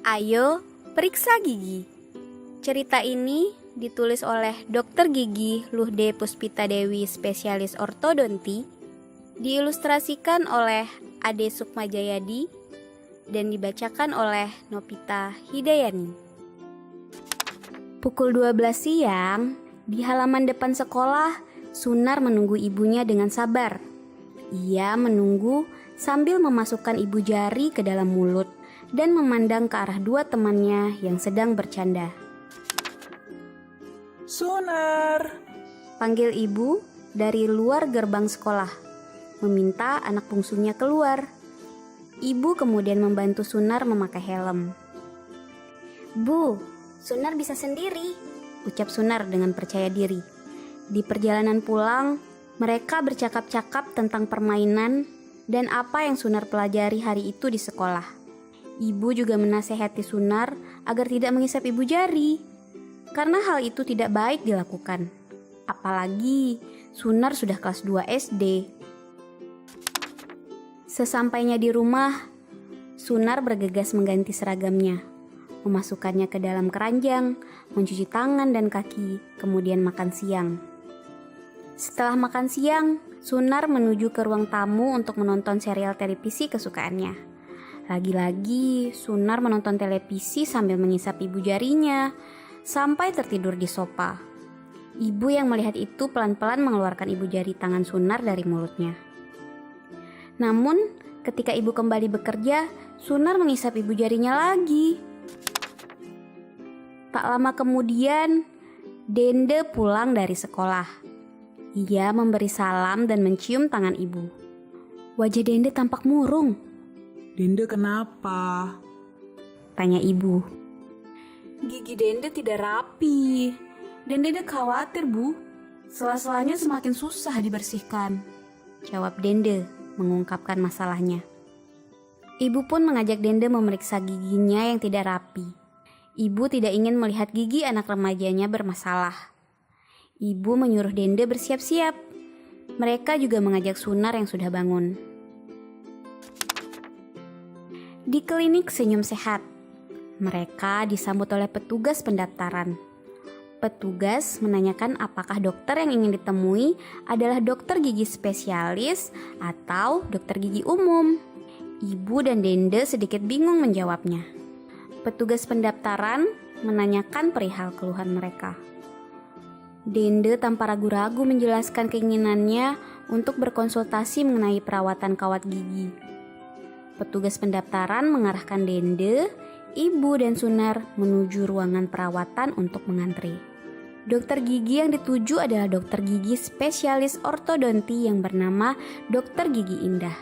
Ayo periksa gigi. Cerita ini ditulis oleh Dr. Gigi Luhde Puspita Dewi, spesialis ortodonti, diilustrasikan oleh Ade Sukmajayadi, dan dibacakan oleh Nopita Hidayani. Pukul 12 siang, di halaman depan sekolah, Sunar menunggu ibunya dengan sabar. Ia menunggu sambil memasukkan ibu jari ke dalam mulut dan memandang ke arah dua temannya yang sedang bercanda. Sunar! Panggil ibu dari luar gerbang sekolah, meminta anak bungsunya keluar. Ibu kemudian membantu Sunar memakai helm. "Bu, Sunar bisa sendiri," ucap Sunar dengan percaya diri. Di perjalanan pulang, mereka bercakap-cakap tentang permainan dan apa yang Sunar pelajari hari itu di sekolah. Ibu juga menasehati Sunar agar tidak mengisap ibu jari, karena hal itu tidak baik dilakukan. Apalagi Sunar sudah kelas 2 SD. Sesampainya di rumah, Sunar bergegas mengganti seragamnya, memasukkannya ke dalam keranjang, mencuci tangan dan kaki, kemudian makan siang. Setelah makan siang, Sunar menuju ke ruang tamu untuk menonton serial televisi kesukaannya. Lagi-lagi, Sunar menonton televisi sambil mengisap ibu jarinya, sampai tertidur di sofa. Ibu yang melihat itu pelan-pelan mengeluarkan ibu jari tangan Sunar dari mulutnya. Namun, ketika ibu kembali bekerja, Sunar mengisap ibu jarinya lagi. Tak lama kemudian, Dende pulang dari sekolah. Ia memberi salam dan mencium tangan ibu. Wajah Dende tampak murung. Dende kenapa? Tanya ibu. Gigi Dende tidak rapi. Dan Dende khawatir, Bu. Sela-selanya semakin susah dibersihkan. Jawab Dende mengungkapkan masalahnya. Ibu pun mengajak Dende memeriksa giginya yang tidak rapi. Ibu tidak ingin melihat gigi anak remajanya bermasalah. Ibu menyuruh Dende bersiap-siap. Mereka juga mengajak Sunar yang sudah bangun. Di klinik Senyum Sehat, mereka disambut oleh petugas pendaftaran. Petugas menanyakan apakah dokter yang ingin ditemui adalah dokter gigi spesialis atau dokter gigi umum. Ibu dan Dende sedikit bingung menjawabnya. Petugas pendaftaran menanyakan perihal keluhan mereka. Dende tanpa ragu-ragu menjelaskan keinginannya untuk berkonsultasi mengenai perawatan kawat gigi. Petugas pendaftaran mengarahkan Dende, ibu dan Sunar menuju ruangan perawatan untuk mengantri. Dokter gigi yang dituju adalah dokter gigi spesialis ortodonti yang bernama Dokter Gigi Indah.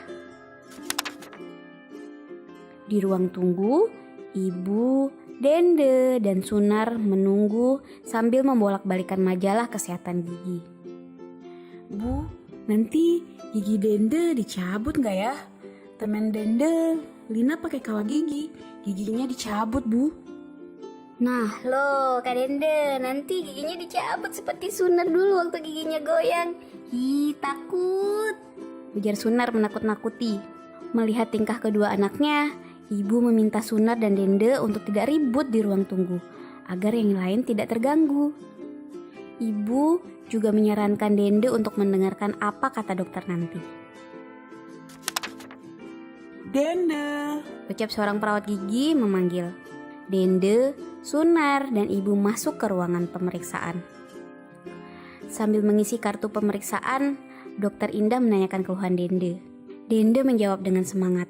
Di ruang tunggu, ibu, Dende, dan Sunar menunggu sambil membolak-balikan majalah kesehatan gigi. Bu, nanti gigi Dende dicabut nggak ya? Temen Dende, Lina pakai kawat gigi. Giginya dicabut, Bu. Nah loh Kak Dende, nanti giginya dicabut seperti Sunar dulu waktu giginya goyang. Hi, takut, ujar Sunar menakut-nakuti. Melihat tingkah kedua anaknya, ibu meminta Sunar dan Dende untuk tidak ribut di ruang tunggu, agar yang lain tidak terganggu. Ibu juga menyarankan Dende untuk mendengarkan apa kata dokter nanti. Dende! Ucap seorang perawat gigi memanggil. Dende, Sunar, dan ibu masuk ke ruangan pemeriksaan. Sambil mengisi kartu pemeriksaan, Dokter Indah menanyakan keluhan Dende. Dende menjawab dengan semangat.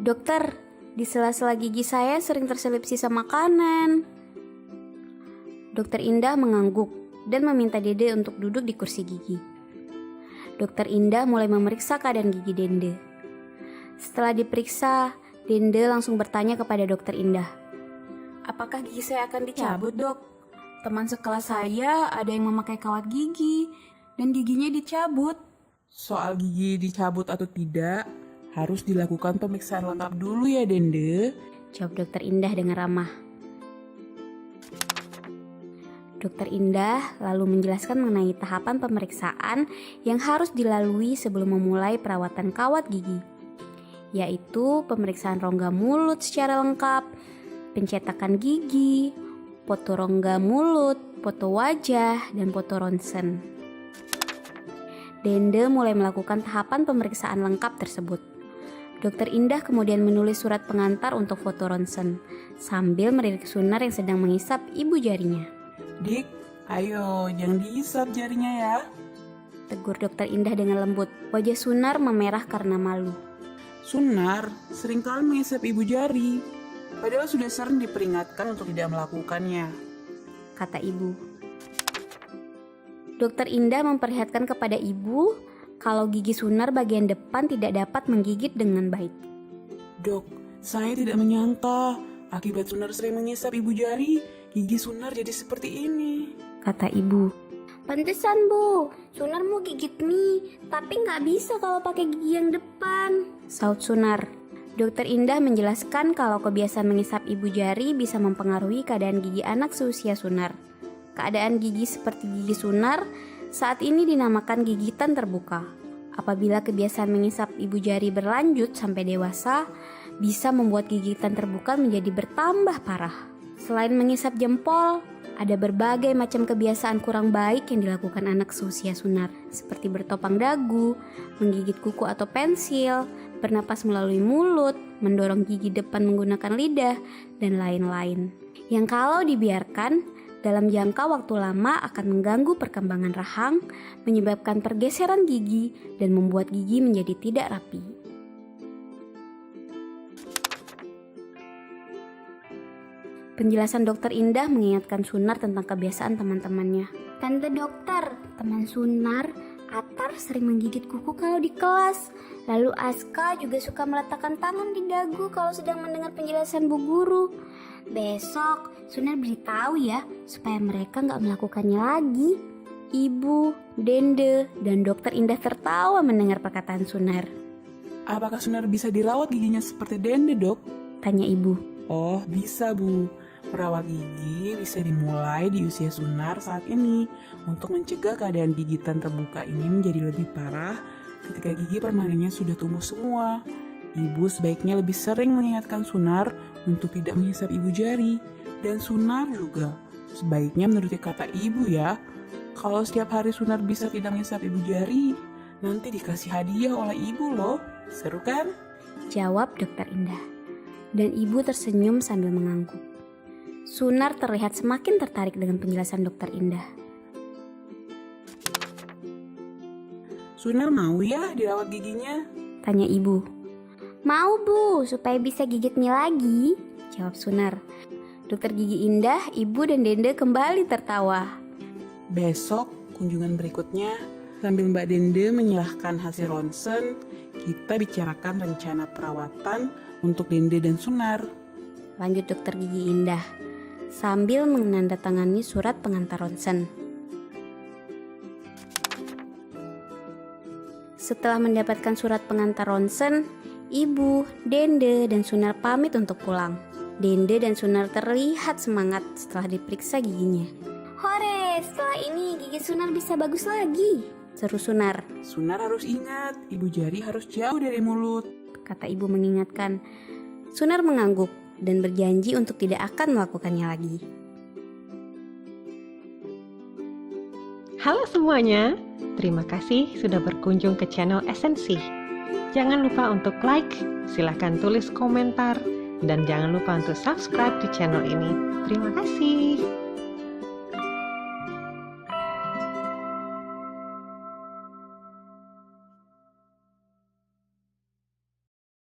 "Dokter, di sela-sela gigi saya sering terselip sisa makanan." Dokter Indah mengangguk dan meminta Dende untuk duduk di kursi gigi. Dokter Indah mulai memeriksa keadaan gigi Dende. Setelah diperiksa, Dende langsung bertanya kepada Dokter Indah. Apakah gigi saya akan dicabut, Dok? Teman sekelas saya ada yang memakai kawat gigi dan giginya dicabut. Soal gigi dicabut atau tidak, harus dilakukan pemeriksaan lengkap dulu ya, Dende. Jawab Dokter Indah dengan ramah. Dokter Indah lalu menjelaskan mengenai tahapan pemeriksaan yang harus dilalui sebelum memulai perawatan kawat gigi, yaitu pemeriksaan rongga mulut secara lengkap, pencetakan gigi, foto rongga mulut, foto wajah, dan foto ronsen. Dende mulai melakukan tahapan pemeriksaan lengkap tersebut. Dokter Indah kemudian menulis surat pengantar untuk foto ronsen, sambil melirik Sunar yang sedang menghisap ibu jarinya. Dik, ayo jangan dihisap jarinya ya. Tegur Dokter Indah dengan lembut. Wajah Sunar memerah karena malu. Sunar seringkali menghisap ibu jari, padahal sudah sering diperingatkan untuk tidak melakukannya, kata ibu. Dokter Indah memperlihatkan kepada ibu kalau gigi Sunar bagian depan tidak dapat menggigit dengan baik. Dok, saya tidak menyangka akibat Sunar sering menghisap ibu jari, gigi Sunar jadi seperti ini, kata ibu. Pantesan Bu, Sunar mau gigit mie, tapi nggak bisa kalau pakai gigi yang depan, saut Sunar. Dokter Indah menjelaskan kalau kebiasaan menghisap ibu jari bisa mempengaruhi keadaan gigi anak seusia Sunar. Keadaan gigi seperti gigi Sunar saat ini dinamakan gigitan terbuka. Apabila kebiasaan menghisap ibu jari berlanjut sampai dewasa, bisa membuat gigitan terbuka menjadi bertambah parah. Selain menghisap jempol, ada berbagai macam kebiasaan kurang baik yang dilakukan anak seusia Sunar, seperti bertopang dagu, menggigit kuku atau pensil, bernapas melalui mulut, mendorong gigi depan menggunakan lidah, dan lain-lain. Yang kalau dibiarkan, dalam jangka waktu lama akan mengganggu perkembangan rahang, menyebabkan pergeseran gigi, dan membuat gigi menjadi tidak rapi. Penjelasan Dokter Indah mengingatkan Sunar tentang kebiasaan teman-temannya. Tante dokter, teman Sunar, Atar sering menggigit kuku kalau di kelas. Lalu Aska juga suka meletakkan tangan di dagu kalau sedang mendengar penjelasan Bu Guru. Besok Sunar beritahu ya, supaya mereka nggak melakukannya lagi. Ibu, Dende, dan Dokter Indah tertawa mendengar perkataan Sunar. Apakah Sunar bisa dirawat giginya seperti Dende, Dok? Tanya ibu. Oh, bisa Bu. Merawat gigi bisa dimulai di usia Sunar saat ini untuk mencegah keadaan gigitan terbuka ini menjadi lebih parah ketika gigi permanennya sudah tumbuh semua. Ibu sebaiknya lebih sering mengingatkan Sunar untuk tidak menghisap ibu jari. Dan Sunar juga sebaiknya menuruti kata ibu ya. Kalau setiap hari Sunar bisa tidak menghisap ibu jari, nanti dikasih hadiah oleh ibu loh. Seru kan? Jawab Dokter Indah. Dan ibu tersenyum sambil mengangguk. Sunar terlihat semakin tertarik dengan penjelasan Dokter Indah. Sunar mau ya dirawat giginya? Tanya ibu. Mau Bu, supaya bisa gigit mie lagi, jawab Sunar. Dokter Gigi Indah, ibu dan Dende kembali tertawa. Besok kunjungan berikutnya, sambil Mbak Dende menyerahkan hasil ronsen, kita bicarakan rencana perawatan untuk Dende dan Sunar. Lanjut Dokter Gigi Indah, sambil menandatangani surat pengantar ronsen. Setelah mendapatkan surat pengantar ronsen, ibu, Dende, dan Sunar pamit untuk pulang. Dende dan Sunar terlihat semangat setelah diperiksa giginya. Hore, setelah ini gigi Sunar bisa bagus lagi, seru Sunar. Sunar harus ingat, ibu jari harus jauh dari mulut, kata ibu mengingatkan. Sunar mengangguk dan berjanji untuk tidak akan melakukannya lagi. Halo semuanya, terima kasih sudah berkunjung ke channel Esensi. Jangan lupa untuk like, silahkan tulis komentar, dan jangan lupa untuk subscribe di channel ini. Terima kasih.